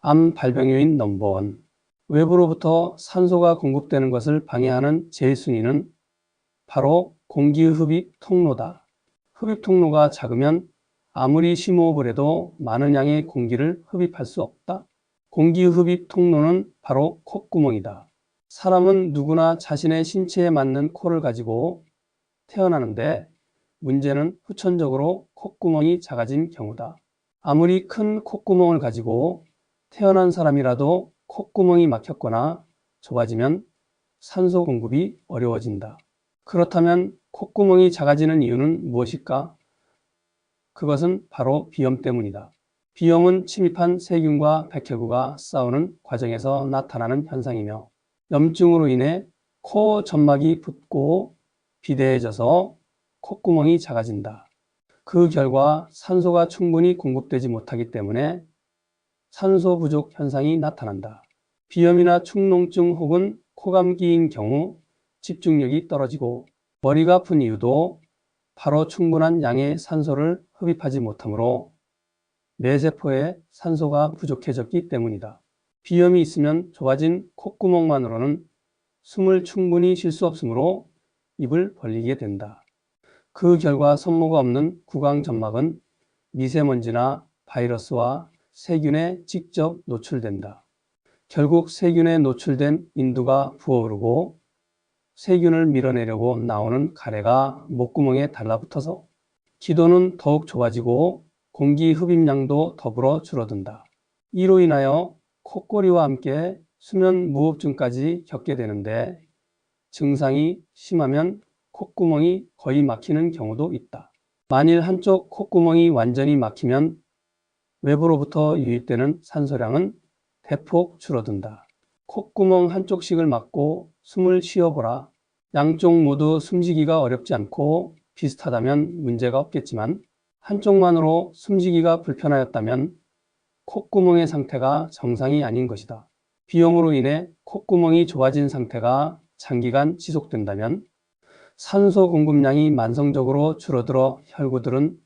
암 발병 요인 넘버원. 외부로부터 산소가 공급되는 것을 방해하는 제일 순위는 바로 공기의 흡입 통로다. 흡입 통로가 작으면 아무리 심호흡을 해도 많은 양의 공기를 흡입할 수 없다. 공기 흡입 통로는 바로 콧구멍이다. 사람은 누구나 자신의 신체에 맞는 코를 가지고 태어나는데 문제는 후천적으로 콧구멍이 작아진 경우다. 아무리 큰 콧구멍을 가지고 태어난 사람이라도 콧구멍이 막혔거나 좁아지면 산소 공급이 어려워진다. 그렇다면 콧구멍이 작아지는 이유는 무엇일까? 그것은 바로 비염 때문이다. 비염은 침입한 세균과 백혈구가 싸우는 과정에서 나타나는 현상이며 염증으로 인해 코 점막이 붓고 비대해져서 콧구멍이 작아진다. 그 결과 산소가 충분히 공급되지 못하기 때문에 산소 부족 현상이 나타난다. 비염이나 축농증 혹은 코감기인 경우 집중력이 떨어지고 머리가 아픈 이유도 바로 충분한 양의 산소를 흡입하지 못하므로 뇌세포에 산소가 부족해졌기 때문이다. 비염이 있으면 좁아진 콧구멍만으로는 숨을 충분히 쉴 수 없으므로 입을 벌리게 된다. 그 결과 손모가 없는 구강점막은 미세먼지나 바이러스와 세균에 직접 노출된다. 결국 세균에 노출된 인두가 부어오르고 세균을 밀어내려고 나오는 가래가 목구멍에 달라붙어서 기도는 더욱 좁아지고 공기 흡입량도 더불어 줄어든다. 이로 인하여 콧고리와 함께 수면 무호흡증까지 겪게 되는데 증상이 심하면 콧구멍이 거의 막히는 경우도 있다. 만일 한쪽 콧구멍이 완전히 막히면 외부로부터 유입되는 산소량은 대폭 줄어든다. 콧구멍 한쪽씩을 막고 숨을 쉬어보라. 양쪽 모두 숨쉬기가 어렵지 않고 비슷하다면 문제가 없겠지만 한쪽만으로 숨쉬기가 불편하였다면 콧구멍의 상태가 정상이 아닌 것이다. 비염으로 인해 콧구멍이 좁아진 상태가 장기간 지속된다면 산소 공급량이 만성적으로 줄어들어 혈구들은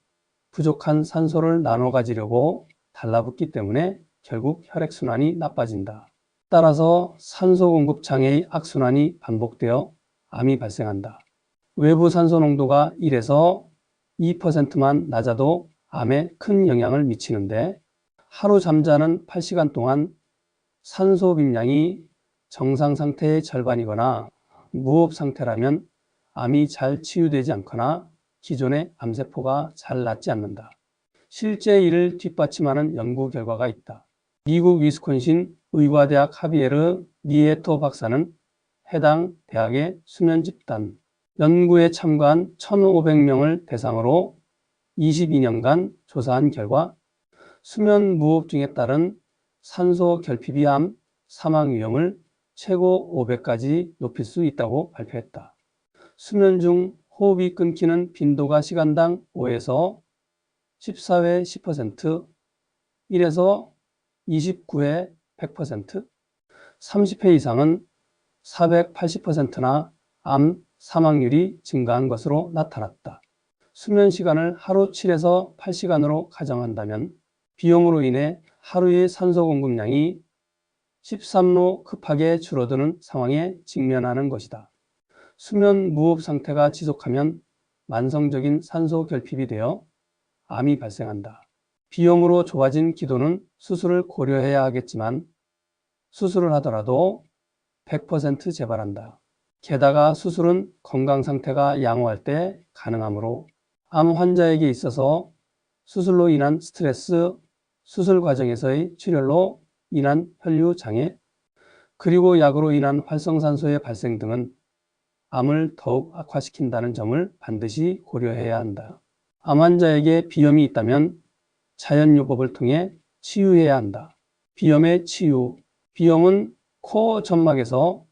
부족한 산소를 나눠 가지려고 달라붙기 때문에 결국 혈액순환이 나빠진다. 따라서 산소 공급 장애의 악순환이 반복되어 암이 발생한다. 외부 산소 농도가 1에서 2%만 낮아도 암에 큰 영향을 미치는데 하루 잠자는 8시간 동안 산소 흡입량이 정상 상태의 절반이거나 무호흡 상태라면 암이 잘 치유되지 않거나 기존의 암세포가 잘 낫지 않는다. 실제 이를 뒷받침하는 연구 결과가 있다. 미국 위스콘신 의과대학 하비에르 니에토 박사는 해당 대학의 수면 집단 연구에 참가한 1,500명을 대상으로 22년간 조사한 결과 수면 무호흡증에 따른 산소 결핍이 암 사망 위험을 최고 5배까지 높일 수 있다고 발표했다. 수면 중 호흡이 끊기는 빈도가 시간당 5에서 14회 10%, 1에서 29회 100%, 30회 이상은 480%나 암 사망률이 증가한 것으로 나타났다. 수면 시간을 하루 7에서 8시간으로 가정한다면 비염으로 인해 하루의 산소 공급량이 13로 급하게 줄어드는 상황에 직면하는 것이다. 수면 무호흡 상태가 지속하면 만성적인 산소 결핍이 되어 암이 발생한다. 비염으로 좁아진 기도는 수술을 고려해야 하겠지만 수술을 하더라도 100% 재발한다. 게다가 수술은 건강 상태가 양호할 때 가능하므로 암 환자에게 있어서 수술로 인한 스트레스, 수술 과정에서의 출혈로 인한 혈류 장애, 그리고 약으로 인한 활성산소의 발생 등은 암을 더욱 악화시킨다는 점을 반드시 고려해야 한다. 암 환자에게 비염이 있다면 자연요법을 통해 치유해야 한다. 비염의 치유. 비염은 코 점막에서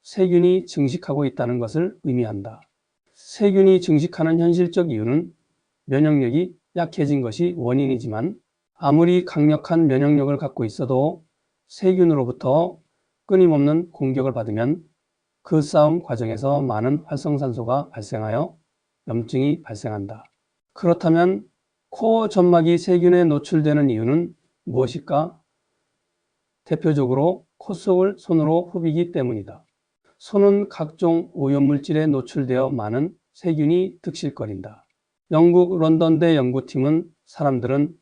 세균이 증식하고 있다는 것을 의미한다. 세균이 증식하는 현실적 이유는 면역력이 약해진 것이 원인이지만 아무리 강력한 면역력을 갖고 있어도 세균으로부터 끊임없는 공격을 받으면 그 싸움 과정에서 많은 활성산소가 발생하여 염증이 발생한다. 그렇다면 코 점막이 세균에 노출되는 이유는 무엇일까? 대표적으로 코 속을 손으로 후비기 때문이다. 손은 각종 오염물질에 노출되어 많은 세균이 득실거린다. 영국 런던대 연구팀은 사람들은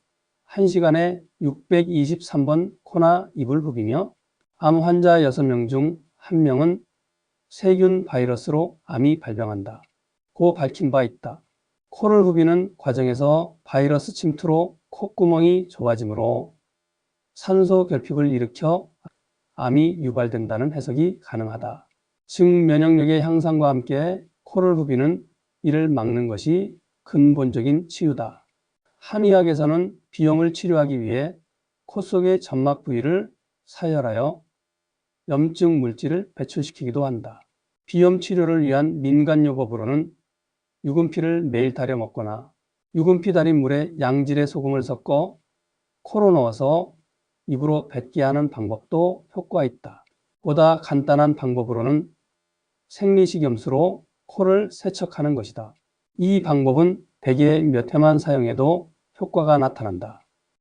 1시간에 623번 코나 입을 후비며 암 환자 6명 중 1명은 세균 바이러스로 암이 발병한다 고 밝힌 바 있다. 코를 후비는 과정에서 바이러스 침투로 콧구멍이 좁아지므로 산소 결핍을 일으켜 암이 유발된다는 해석이 가능하다. 즉 면역력의 향상과 함께 코를 후비는 이를 막는 것이 근본적인 치유다. 한의학에서는 비염을 치료하기 위해 코 속의 점막 부위를 사열하여 염증 물질을 배출시키기도 한다. 비염 치료를 위한 민간요법으로는 유분피를 매일 달여 먹거나 유분피 달인 물에 양질의 소금을 섞어 코로 넣어서 입으로 뱉게 하는 방법도 효과가 있다. 보다 간단한 방법으로는 생리식염수로 코를 세척하는 것이다. 이 방법은 대개 몇 회만 사용해도 효과가 나타난다.